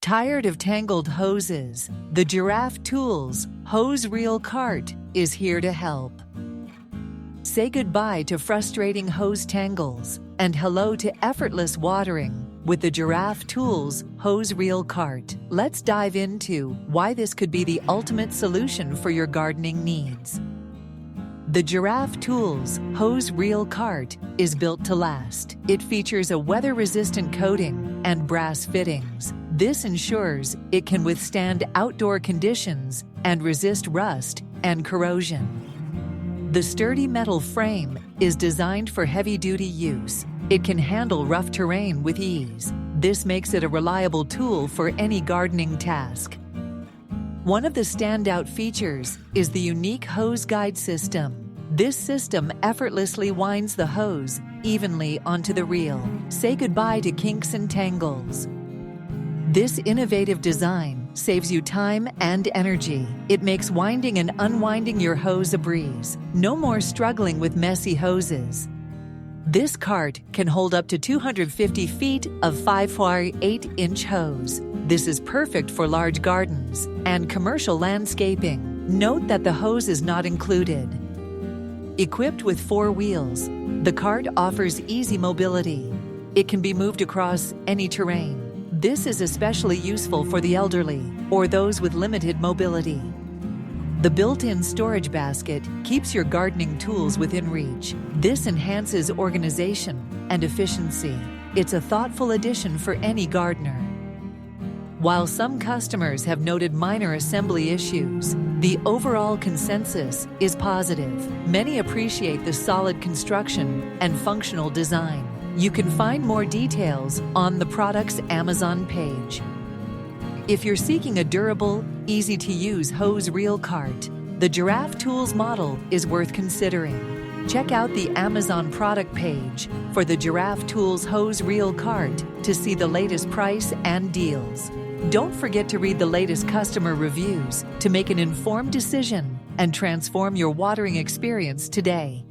Tired of tangled hoses? The Giraffe Tools Hose Reel Cart is here to help. Say goodbye to frustrating hose tangles and hello to effortless watering with the Giraffe Tools Hose Reel Cart. Let's dive into why this could be the ultimate solution for your gardening needs. The Giraffe Tools Hose Reel Cart is built to last. It features a weather-resistant coating and brass fittings. This ensures it can withstand outdoor conditions and resist rust and corrosion. The sturdy metal frame is designed for heavy-duty use. It can handle rough terrain with ease. This makes it a reliable tool for any gardening task. One of the standout features is the unique hose guide system. This system effortlessly winds the hose evenly onto the reel. Say goodbye to kinks and tangles. This innovative design saves you time and energy. It makes winding and unwinding your hose a breeze. No more struggling with messy hoses. This cart can hold up to 250 feet of 5'8" hose. This is perfect for large gardens and commercial landscaping. Note that the hose is not included. Equipped with 4 wheels, the cart offers easy mobility. It can be moved across any terrain. This is especially useful for the elderly or those with limited mobility. The built-in storage basket keeps your gardening tools within reach. This enhances organization and efficiency. It's a thoughtful addition for any gardener. While some customers have noted minor assembly issues, the overall consensus is positive. Many appreciate the solid construction and functional design. You can find more details on the product's Amazon page. If you're seeking a durable, easy-to-use hose reel cart, the Giraffe Tools model is worth considering. Check out the Amazon product page for the Giraffe Tools Hose Reel Cart to see the latest price and deals. Don't forget to read the latest customer reviews to make an informed decision and transform your watering experience today.